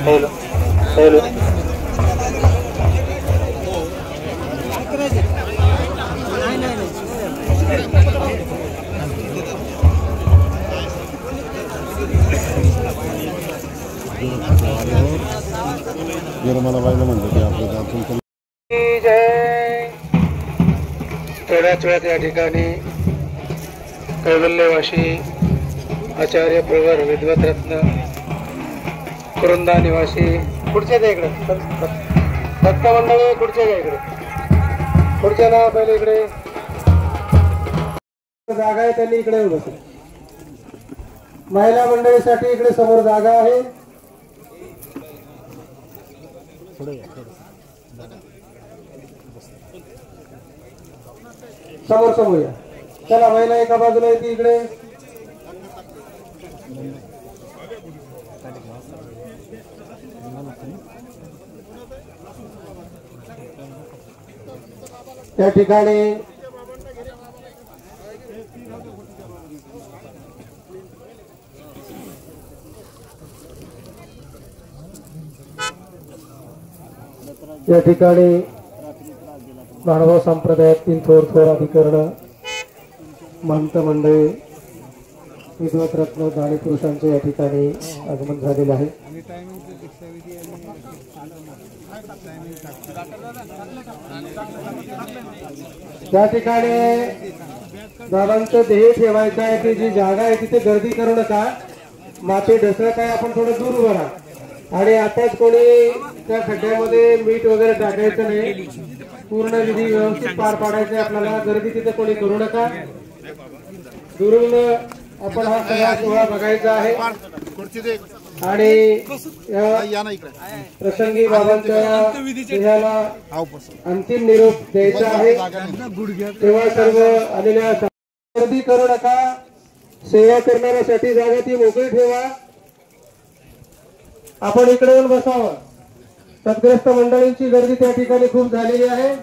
Hello hello मला पाहिलं म्हणतो की आपलं जय. थोड्याच वेळात या ठिकाणी कैवल्यवासी आचार्य प्रवर विद्वत रत्न कुरुंदा निवासी पुढच्या द्या इकडे भक्त मंडळी पुढच्या द्या इकडे पुढच्या ना पहिले इकडे जागा आहे त्यांनी इकडे बस. महिला मंडळीसाठी इकडे समोर जागा आहे. समोर समोर या. चला महिला एका बाजूला येते इकडे. त्या ठिकाणी या ठिकाणी मानव संप्रदायातील थोर अधिकरण महंत मंडळी विद्वत रत्न दाणी पुरुषांचे या ठिकाणी आगमन झालेले आहे. त्या ठिकाणी बाबांचं ध्येय ठेवायचं आहे की जी जागा आहे तिथे गर्दी करू नका. माती ढसळत आहे आपण थोडं दूर उभं राहा आणि आताच कोणी त्या खड्ड्यामध्ये मीठ वगैरे टाकायचं नाही. पूर्ण विधी व्यवस्थित पार पाडायचे आपल्याला. गर्दी तिथे कोणी करू नका. दुरून आपण हा सगळा सोहळा बघायचा आहे आणि प्रसंगी बाबांच्या देहाला अंतिम निरोप द्यायचा आहे. तेव्हा सर्व आलेल्या गर्दी करू नका. सेवा करणाऱ्यासाठी जागा ती मोकळी ठेवा. आपण इकडे येऊन बसावं. सद्ग्रस्त मंडळींची गर्दी त्या ठिकाणी खूप झालेली आहे.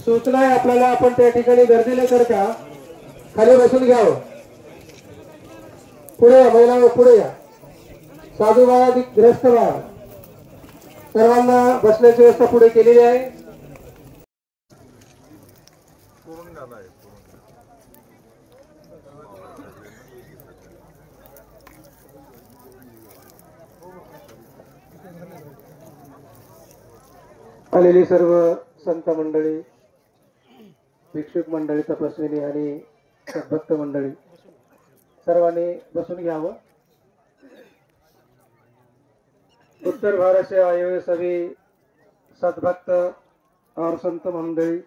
सूचना आहे आपल्याला आपण त्या ठिकाणी गर्दी न करता खाली बसून घ्यावं. पुढे या महिला पुढे या. साधू बाळा ग्रस्त बाळा सर्वांना बसण्याची व्यवस्था पुढे केलेली आहे. आलेली सर्व संत मंडळी भिक्षुक मंडळी तपस्विनी आणि सद्भक्त मंडळी सर्वांनी बसून घ्यावं. उत्तर भारत से आए हुए सभी सद्भक्त और संत मंडळी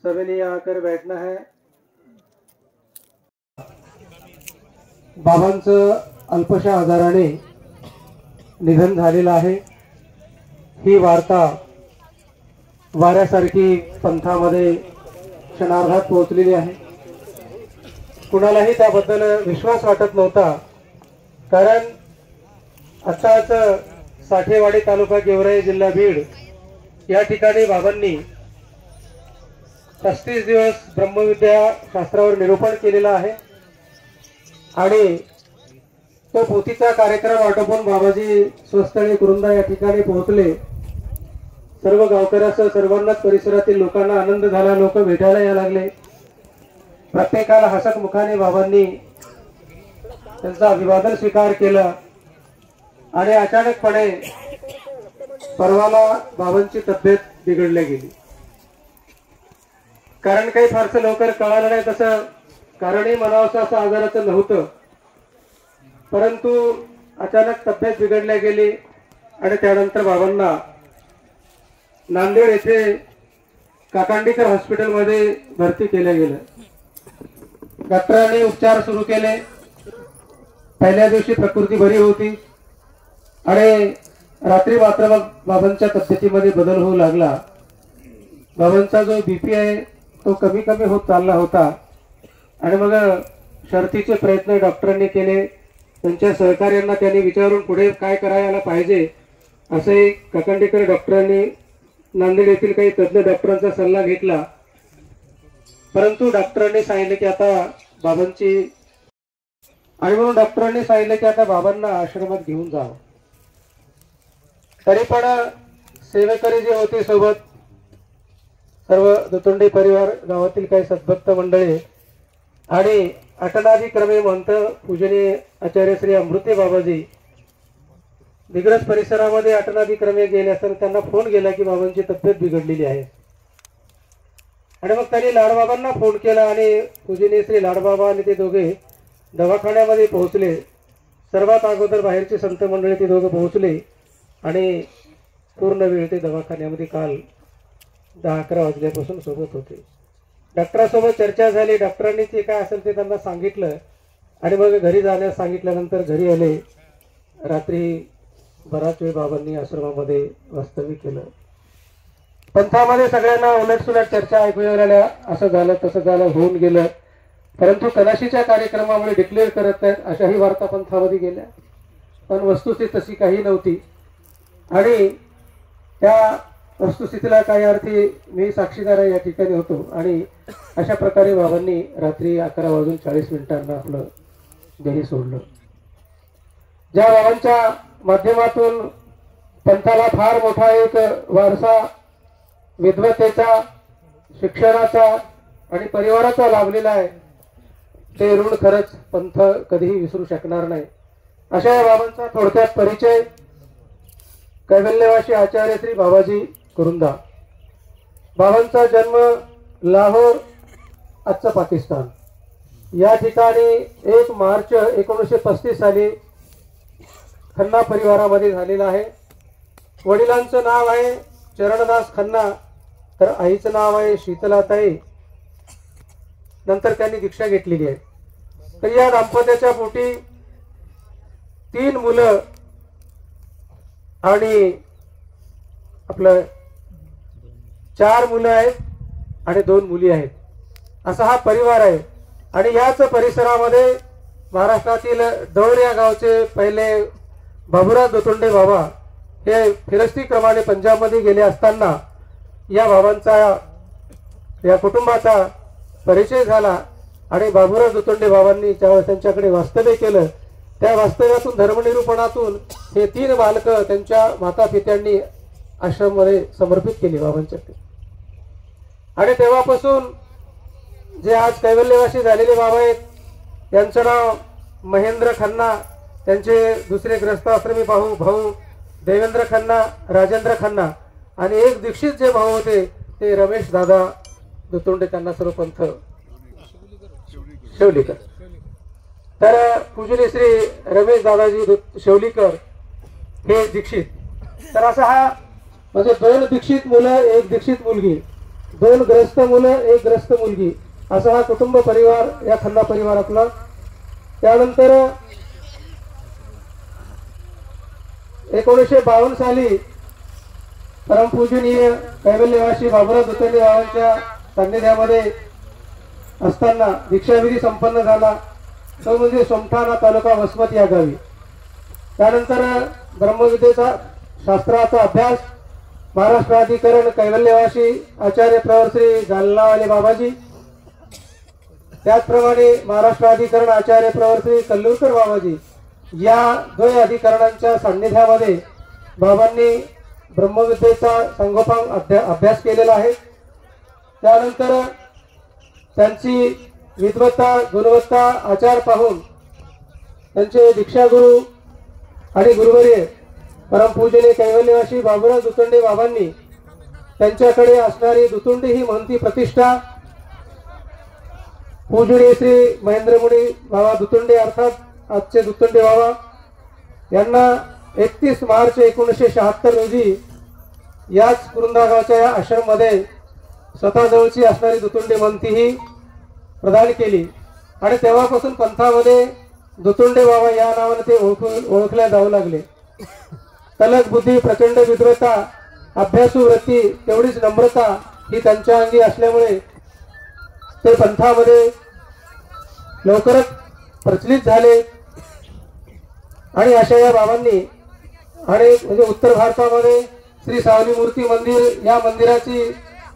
सभी ने आकर बैठना है. बाबांचं अल्पशा आजाराने निधन झालेलं आहे. ही वार्ता वाऱ्यासारखी पंथामध्ये क्षणार्धात पोहोचलेली आहे. कुणालाही त्याबद्दल विश्वास वाटत नव्हता. कारण आताच साठेवाडी तालुका गेवराई जिल्हा बीड या ठिकाणी बाबांनी 35 दिवस ब्रह्मविद्या शास्त्रावर निरूपण केलेला आहे आणि तो पोथीचा कार्यक्रम आटोपून बाबाजी स्वस्थळी कुरुंदा या ठिकाणी पोहोचले. सर्व गावकऱ्यासह सर्वांनाच परिसरातील लोकांना आनंद झाला. लोक भेटायला यायला लागले. प्रत्येकाला हसत मुखाने बाबांनी त्यांचा अभिवादन स्वीकार केला आणि अचानकपणे परवाला बाबांची तब्येत बिघडली गेली. कारण काही फारसं लवकर कळालं नाही. तसं कारणही म्हणावंसं असं आजाराचं नव्हतं. परंतु अचानक तब्येत बिघडली गेली आणि त्यानंतर बाबांना नांदेड येथे काकांडीकर हॉस्पिटलमध्ये भरती केलं गेलं. डॉक्टरांनी उपचार सुरू केले. पहिल्या दिवशी प्रकृती बरी होती आणि रात्री मात्र मग बाबांच्या तब्येतीमध्ये बदल होऊ लागला. बाबांचा जो बीपी आहे तो कमी कमी होत चालला होता आणि मग शर्थीचे प्रयत्न डॉक्टरांनी केले, त्यांच्या सहकार्यांना त्यांनी विचारून पुढे काय करायला पाहिजे असे काकंडेकर डॉक्टरांनी नांदेड येथील काही तज्ज्ञ डॉक्टरांचा सल्ला घेतला. परंतु डॉक्टरांनी सांगितले की आता बाबांची आणि म्हणून डॉक्टरांनी सांगितले की आता बाबांना आश्रमात घेऊन जावं. तरी पण सेवेकरी जे होते सोबत सर्व दुतुंडे परिवार, गावातील काही सद्भक्त मंडळी आणि अटनादिक्रमे महंत पूजनीय आचार्य श्री अमृते बाबाजी दिग्रस परिसरामध्ये अटनादिक्रमे गेले असताना त्यांना फोन गेला की बाबांची तब्येत बिघडलेली आहे. आणि मग त्यांनी लाडबाबांना फोन केला आणि पूजनीय श्री लाडबाबा आणि ते दोघे दवाखान्यामध्ये पोहोचले. सर्वात अगोदर बाहेरचे संत मंडळी ते दोघे पोहोचले आणि पूर्ण वेळ ते दवाखान्यामध्ये काल 10-11 वाजल्यापासून सोबत होते. डॉक्टरांसोबत चर्चा झाली. डॉक्टरांनी ते काय असेल ते त्यांना सांगितलं आणि मग घरी जाण्यास सांगितल्यानंतर घरी आले. रात्री बराच वेळ बाबांनी आश्रमामध्ये वास्तव्य केलं. पंथामध्ये सगळ्यांना उलटसुलट चर्चा ऐकू आल्या, असं झालं तसं झालं होऊन गेलं. परंतु कलाशीच्या कार्यक्रमामुळे डिक्लेअर करत आहेत अशाही वार्ता पंथामध्ये गेल्या. पण वस्तुस्थिती तशी काही नव्हती आणि त्या वस्तुस्थितीला काही अर्थी मी साक्षीदार या ठिकाणी होतो. आणि अशा प्रकारे बाबांनी रात्री 11:40 आपलं देही सोडलं. ज्या बाबांच्या माध्यमातून पंथाला फार मोठा एक वारसा विद्वतेचा, शिक्षणाचा आणि परिवाराचा लाभलेला आहे, ते ऋण खरंच पंथ कधीही विसरू शकणार नाही. अशा या बाबांचा थोडक्यात परिचय. कैवल्यवासी आचार्य श्री बाबाजी कुरुंदा. बाबांचा जन्म लाहोर, आजचं पाकिस्तान या ठिकाणी 1 मार्च 1935 साली खन्ना परिवारामध्ये झालेला आहे. वडिलांचं नाव आहे चरणदास खन्ना, तर आईचं नाव आहे शीतलाताई. नंतर त्यांनी दीक्षा घेतलेली आहे. तर या दाम्पत्याच्या पोटी 3 मुलं आणि आपलं 4 मुलं आहेत आणि 2 मुली आहेत, असा हा परिवार आहे. आणि याच परिसरामध्ये महाराष्ट्रातील दौर या गावचे पहिले बाबूराव दुतुंडे बाबा हे फिरस्ती क्रमाने पंजाबमध्ये गेले असताना या बाबांचा, या कुटुंबाचा परिचय झाला. आणि बाबूराव दुतुंडे बाबांनी ज्यावेळेस त्यांच्याकडे वास्तव्य केलं, त्या वास्तव्यातून धर्मनिरूपणातून हे 3 बालक त्यांच्या माता पित्यांनी आश्रममध्ये समर्पित केली बाबांच्याकडे. आणि तेव्हापासून जे आज कैवल्यवासी झालेले बाबा आहेत, त्यांचं नाव महेंद्र खन्ना, त्यांचे दुसरे ग्रस्ताश्रमी भाऊ देवेंद्र खन्ना, राजेंद्र खन्ना आणि एक दीक्षित जे भाऊ होते ते रमेश दादा दुतुंडे, त्यांना सर्व पंथ शेवलीकर. तर पूजनीय श्री रमेश दादाजी शेवलीकर हे दीक्षित. तर असा हा म्हणजे 2 दीक्षित मुलं, 1 दीक्षित मुलगी, 2 ग्रस्त मुलं, 1 ग्रस्त मुलगी, असा हा कुटुंब परिवार या खन्ना परिवारातला. त्यानंतर 1952 साली परमपूजनीय कैवल्यवासी बाबूराव दुतुंडे बाबांच्या सान्निध्यामध्ये असताना दीक्षाविधी संपन्न झाला. तो म्हणजे सोमठाणा तालुका वसमत या गावी. त्यानंतर ब्रह्मविद्येचा शास्त्राचा अभ्यास महाराष्ट्राधिकरण कैवल्यवासी आचार्य प्रवर श्री जालनावाले बाबाजी, त्याचप्रमाणे महाराष्ट्राधिकरण आचार्य प्रवर श्री कल्लूरकर बाबाजी या 2 अधिकरणांच्या सान्निध्यामध्ये बाबांनी ब्रह्मविद्येचा संगोपन अभ्यास केलेला आहे. त्यानंतर त्यांची विद्वत्ता, गुणवत्ता, आचार पाहून त्यांचे दीक्षागुरु आणि गुरुवर्य परमपूजनीय कैवल्यवासी बाबूराव दुतुंडे बाबांनी त्यांच्याकडे असणारी दुतुंडी ही महंती प्रतिष्ठा पूजनीय श्री महेंद्रमुनी बाबा दुतुंडे अर्थात आजचे दुतुंडे बाबा यांना 31 मार्च 1976 रोजी याच कुरुंदा गावच्या या आश्रममध्ये स्वतः जवळची असणारी दुतुंडी महंती ही प्रदान केली. आणि तेव्हापासून पंथामध्ये दुतुंडे बाबा या नावाने ते ओळखल्या जाऊ लागले. तलक बुद्धी, प्रचंड विद्वत्ता, अभ्यासू वृत्ती, तेवढीच नम्रता ही त्यांच्या अंगी असल्यामुळे ते पंथामध्ये लवकरच प्रचलित झाले आणि अशा या बाबांनी आणि म्हणजे उत्तर भारतामध्ये श्री सावली मूर्ती मंदिर या मंदिराची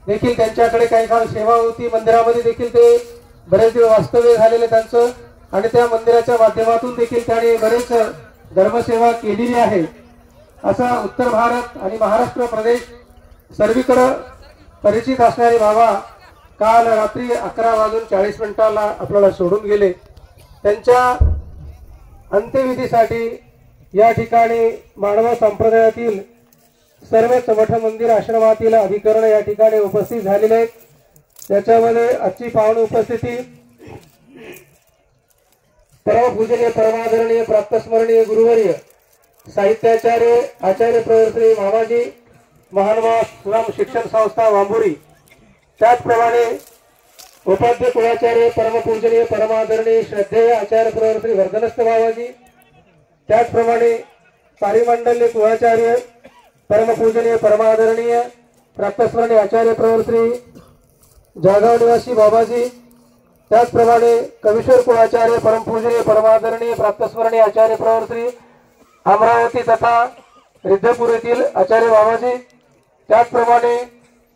देखील त्यांच्याकडे काही काळ सेवा होती. मंदिरामध्ये देखील ते बरेच दिवस वास्तव्य झालेले त्यांचं आणि त्या मंदिराच्या माध्यमातून देखील त्यांनी बरेच धर्मसेवा केलेली आहे. असा उत्तर भारत आणि महाराष्ट्र प्रदेश सर्वीकडे परिचित असणारे बाबा काल रात्री 11:40 आपल्याला सोडून गेले. त्यांच्या अंत्यविधीसाठी या ठिकाणी मानव संप्रदायातील सर्वच मठ मंदिर आश्रमातील अधिकरण या ठिकाणी उपस्थित झालेले आहेत. त्याच्यामध्ये आजची पावन उपस्थिती परमपूजनीय परमादरणीय प्राप्तस्मरणीय गुरुवर्य साहित्याचार्य आचार्य प्रवर्तनी मामाजी महानुभाव सुराम शिक्षण संस्था वांबुरी, त्याचप्रमाणे उपाध्य कुलाचार्य परमपूजनीय परमादरणीय श्रद्धेय आचार्य प्रवर्तनी वर्धनस्थ बाबाजी, त्याचप्रमाणे पारिमंडल कुलाचार्य परमपूजनीय परमादरणीय प्राप्तस्मरणीय आचार्य प्रवर्तनी जळगाव निवासी बाबाजी, त्याचप्रमाणे कविश्वर कुलाचार्य परमपूजनीय परमादरणीय प्राप्तस्मरणीय आचार्य प्रवर्तनी अमरावती तथा रिद्धपूर येथील आचार्य बाबाजी, त्याचप्रमाणे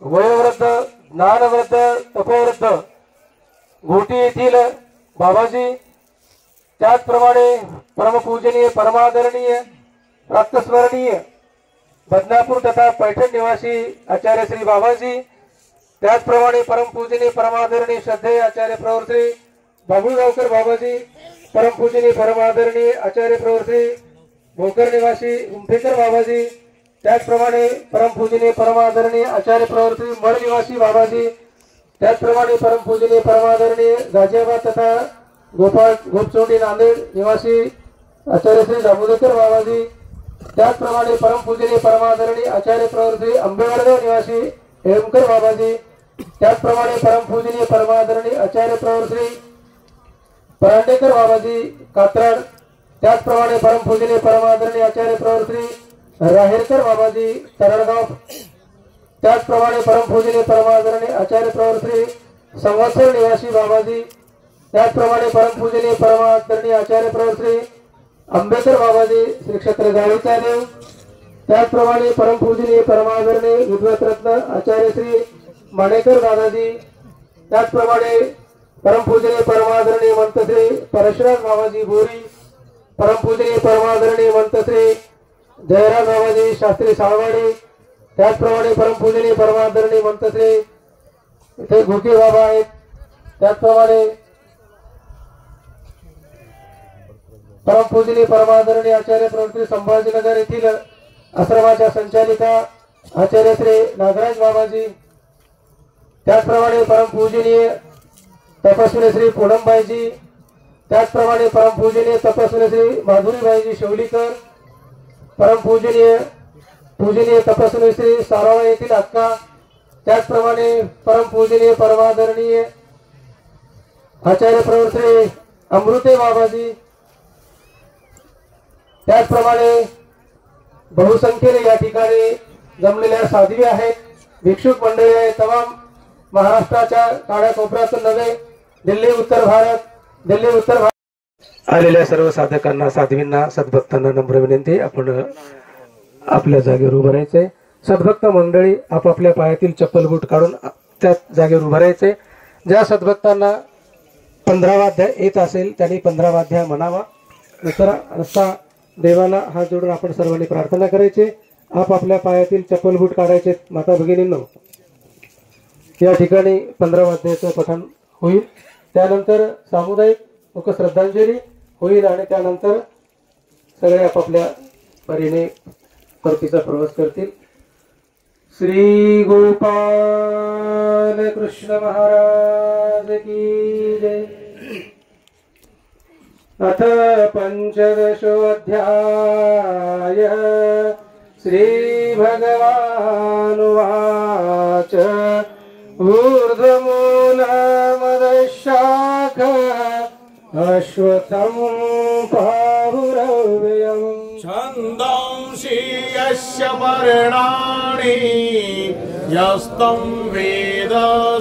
वयोवृद्ध ज्ञानवृद्ध तपोवृद्ध घोटी येथील बाबाजी, त्याचप्रमाणे परमपूजनीय परमादरणीय प्राप्तस्मरणीय बदनापूर तथा पैठण निवासी आचार्य श्री बाबाजी, त्याचप्रमाणे परमपूजनीय परमादरणीय श्रद्धेय आचार्य प्रवर्तनी बाबुळगावकर बाबाजी, परमपूजनीय परमादरणीय आचार्य प्रवर्तनी भोकर निवासी उंफेकर बाबाजी, त्याचप्रमाणे परमपूजनीय परमादरणीय आचार्य प्रवर्तनी मळ निवासी बाबाजी, त्याचप्रमाणे परमपूजनीय परमादरणीय गाजियाबाद तथा गोपचोंडी नांदेड निवासी आचार्य श्री दामोदर बाबाजी, त्याचप्रमाणे परमपूजनीय परमादरणीय आचार्य प्रवर्तनी आंबेवडगाव निवासी हेमकर बाबाजी, त्याचप्रमाणे परमपूजनीय परमादरणीय आचार्य प्रवर्तनी परांडेकर बाबाजी कात्राड, त्याचप्रमाणे परमपूजनीय परमादरणीय आचार्य प्रवर्तनी राहेरकर बाबाजी तरडगाव, त्याचप्रमाणे परमपूजनीय परमादरणीय आचार्य प्रवर्तनी संवत्सर निवासी बाबाजी, त्याचप्रमाणे परमपूजनीय परमादरणीय आचार्य प्रवर्तनी आंबेकर बाबाजी श्री क्षेत्र जाळीचा देव, त्याचप्रमाणे परमपूजनीय परमादरणीय विद्वतरत्न आचार्य श्री माणेकर दादाजी, त्याचप्रमाणे परमपूजनीय परमादरणीय मंतश्री परशुराम बाबाजी बोरी, परमपूजनीय परमादरणीय मंतश्री जयराम बाबाजी शास्त्री साळवाडी, त्याचप्रमाणे परमपूजनीय परमादरणीय मंतश्री इथे घोके बाबा आहेत, त्याचप्रमाणे परमपूजनीय परमादरणीय आचार्य प्रवर्तनी संभाजीनगर येथील आश्रमाच्या संचालिका आचार्य श्री नागराज बाबाजी, त्याचप्रमाणे परमपूजनीय तपस्वी श्री पूनमबाईजी, त्याचप्रमाणे परमपूजनीय तपस्वी श्री माधुरीबाईजी शेवलीकर, पूजनीय तपस्वी श्री साराळा येथील अक्का, त्याचप्रमाणे परमपूजनीय परमादरणीय आचार्य प्रवर्तनी अमृते बाबाजी, त्याचप्रमाणे बहुसंख्येने या ठिकाणी जमलेल्या साध्वी आहेत, भिक्षुक मंडळी आहे, तमाम महाराष्ट्राच्या कानाकोपऱ्यातून नव्हे दिल्ली उत्तर भारत आलेल्या सर्व साधकांना साध्वींना सद्भक्तांना नम्र विनंती, आपण आपल्या जागेवर उभं राहायचंय. सद्भक्त मंडळी आपापल्या पायातील चप्पल बूट काढून त्या जागेवर उभं राहायचंय. ज्या सद्भक्तांना 15 वाद्य येत असेल त्यांनी 15 वाद्य म्हणावा. असा देवाला हात जोडून आपण सर्वांनी प्रार्थना करायची. आपापल्या पायातील चप्पल बूट काढायचे. माता भगिनींनो, या ठिकाणी 15 वाद्याचं पठण होईल. त्यानंतर सामुदायिक मुख श्रद्धांजली होईल आणि त्यानंतर सगळे आपापल्या परीने परतीचा प्रवास करतील. श्री गोपाल कृष्ण महाराज की जय. अथ पंचदशोऽध्याय. श्री भगवानुवाच. ऊर्ध्वमूलमदशाख अश्वत्थं पाहुरव्ययम्. छन्दांसि यस्य पर्णानि यस्तं वेद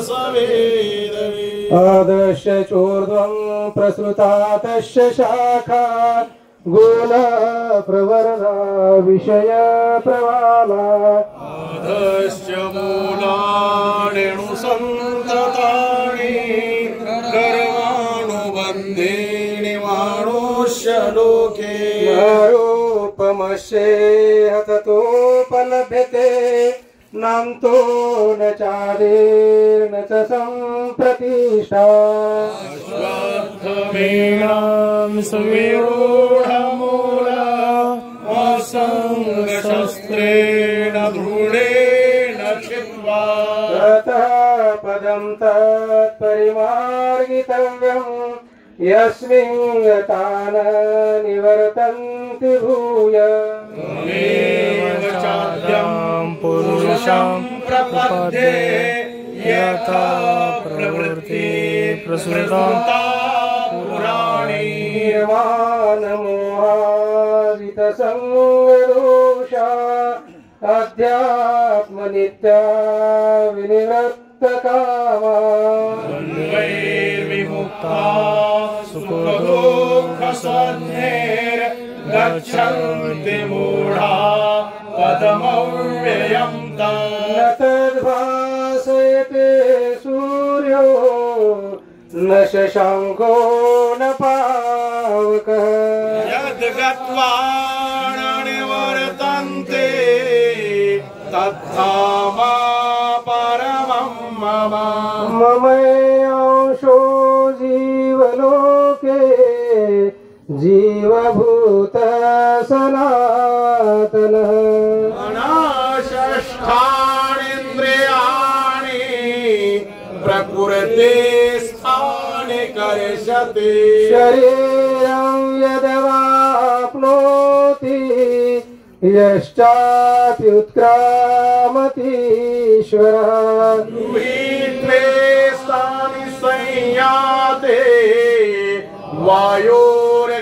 स वेदवित्. आदश्य चोर्ध्वं प्रसृता तस्य शाखा गुण प्रवरदा विषय प्रवाला अधश्च मूलाण्यनुसन्ततानि कर्मानुबन्धेनि मानुष्य लोके रूपमस्येह ततोपलभ्यते नान्तो न चादिर्न च सम्प्रतिष्ठा अश्वत्थमेनां सुविरूढमूला असङ्गशस्त्रेण दृढेन छित्त्वा ततः पदं तत्परिमार्गितव्यम् यस्मिन् गता न निवर्तन्ति भूय त्वमेव चाद्यं पुरुषं प्रपद्ये यथा प्रवृत्ति प्रसृता पुराणी निर्माणमोहादितसङ्गदोषा अध्यात्मनित्या विनिवृत्तकामा द्वैर्विमुक्ता सुखदुःखसन्धेर्गच्छन्ति मूढा पदमव्ययं न तद्भासयते सूर्यो न शशाङ्को न पावकः यद्गत्वा न निवर्तन्ते तद्धामा परमं मम ममैंशो जीवलोके जीवभूत सनातनः अनाशष्ठानीन्द्रियाणि प्रकृतिस्थानि कर्षति शरीरं यदवाप्नोति यश्चाप्युत्क्रामतीश्वरः गृहीत्वे स्थानि संयाते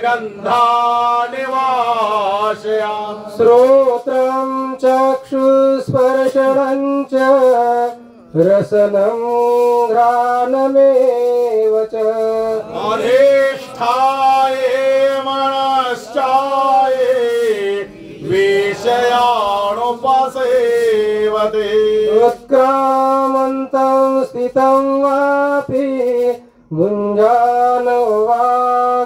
वायोर्गन्धानि वाशयात् श्रोत्रं चक्षुस्पर्शनं च रसनं घ्राणमेव च अधिष्ठाये मनश्चाये विषयानुपसेवते उत्क्रामन्तं स्थितं वापि भुञ्जानो वा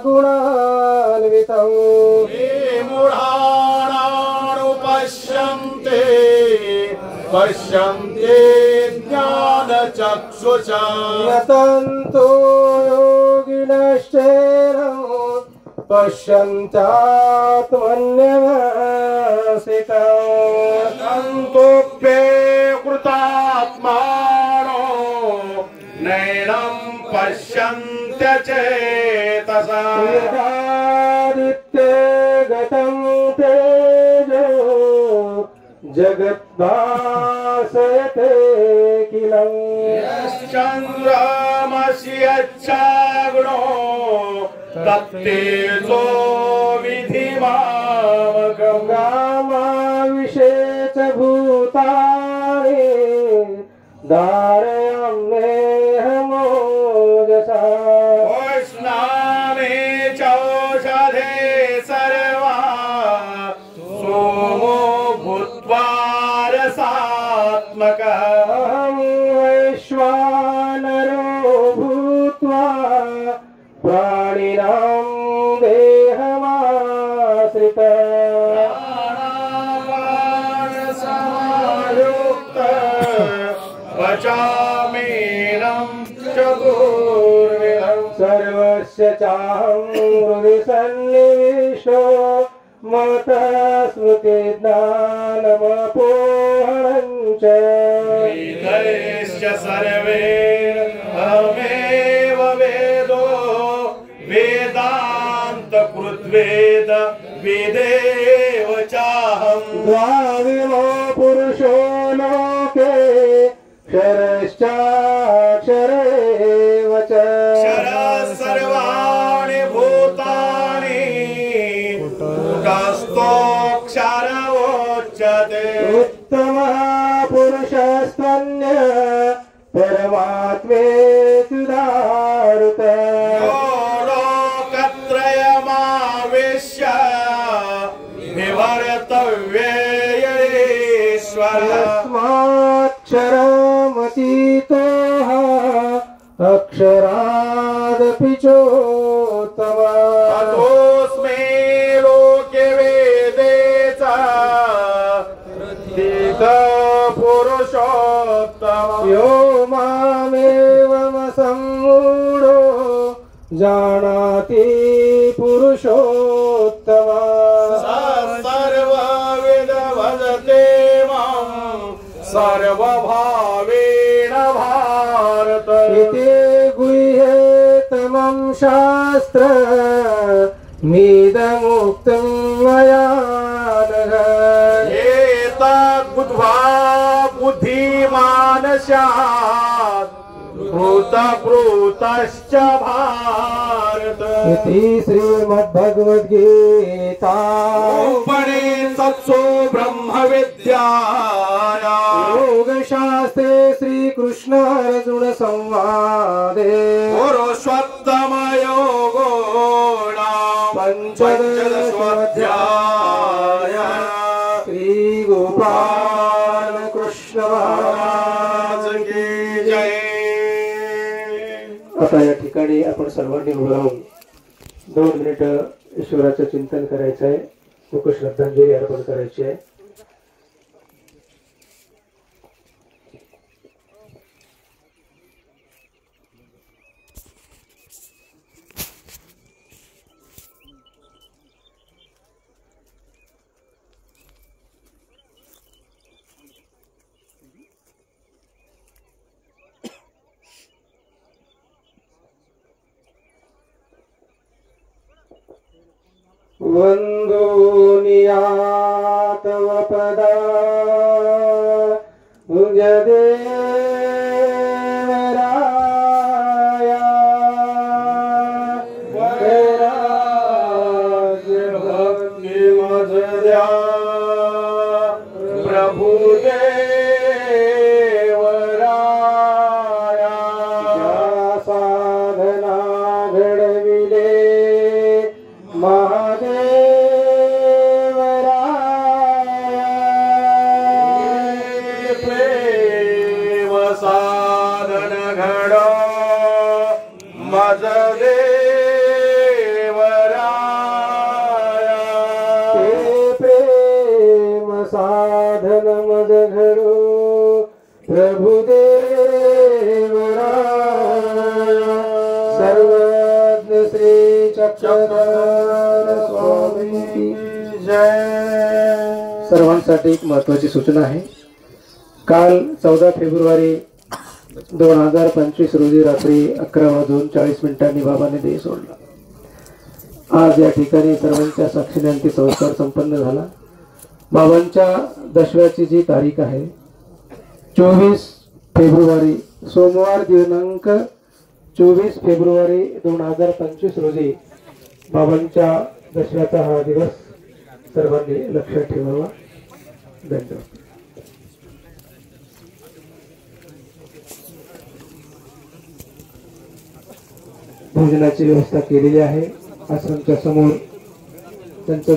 गुणान्वितं ये मूढाणानुपश्यन्ते पश्यन्ते ज्ञानचक्षुषा न तन्तो योगिनश्चैनं पश्यन्त्यात्मन्यवसितं तन्तोऽप्ये कृतात्मानो नैनं पश्यन्त्यचेतसा यदादित्ये गतं तेजो जगद्भासयते किलं यश्चन्द्रमस्यच्छाग्नो तत्तेजो विधिमामकं गामाविषे च भूतानि धारयाम्येहमोजसा उष्णामि चौषधे सर्वा सोमो भूत्वा रसात्मकः अहं वैश्वानरो भूत्वा प्राणिनां देहमाश्रितः पचामीनं चतुर्विधं सर्वस्य चाहं हृदि सन्निविष्टो मतः स्मृतिज्ञानमपोहनं च वेदैश्च सर्वैरहमेव वेदो वेदान्तकृद्वेद वेदेव चाहं द्वाविमो पुरुषो लोके क्षरश्चाक्षरेव च क्षरः सर्वाणि भूतानि कूटस्थोऽक्षर उच्यते उत्तमः पुरुषस्त्वन्यः परमात्मेत्युदाहृतः यस्माक्षरमतीतः अक्षरादपि चोत्तमः ततोऽस्मै लोके वेदेचा पुरुषोत्तम यो मामेवमसम्मूढो जानाति पुरुषोत्तमः सर्वविद भजते मां सर्वभावेन भारत इति गुह्यतमं शास्त्र मिदमुक्तं मया नघ एतद्बुद्ध्वा बुद्धिमान् स्यात् भूतभृतश्च भारत इति श्रीमद्भगवद्गीता उपनिषत्सु ब्रह्मविद्यायां योगशास्त्रे श्रीकृष्णार्जुन संवादे पुरुषोत्तमयोगो नाम पंचदशोऽध्याय श्रीगोपाल कृष्ण महाराज की जय. आता या ठिकाणी आपण सर्वांनी उभं राहून 2 मिनिटं ईश्वराचं चिंतन करायचं आहे. मुख श्रद्धांजली अर्पण करायची आहे. वंदोनिया तव पदा देवराया वैराग्य भक्ति मधुर्या प्रभु देवराया साधना घडविले प्रेम साधन घड मज देवराया ते प्रेम साधन मज घडो प्रभु देवराया सर्वज्ञ श्री चक्रधर स्वामी जय. सर्वांसाठी एक महत्वाची सूचना आहे. काल 14 फेब्रुवारी 2025 रोजी रात्री 11:40 बाबाने देह सोडला. आज या ठिकाणी सर्वांच्या साक्षीने अंतिम संस्कार संपन्न झाला. बाबांच्या दशव्याची जी तारीख आहे 24 फेब्रुवारी सोमवार दिनांक 24 फेब्रुवारी 2025 रोजी बाबांच्या दशव्याचा हा दिवस सर्वांनी लक्षात ठेवावा. धन्यवाद. भोजनाची व्यवस्था केलेली आहे. आश्रमच्या समोर त्यांचं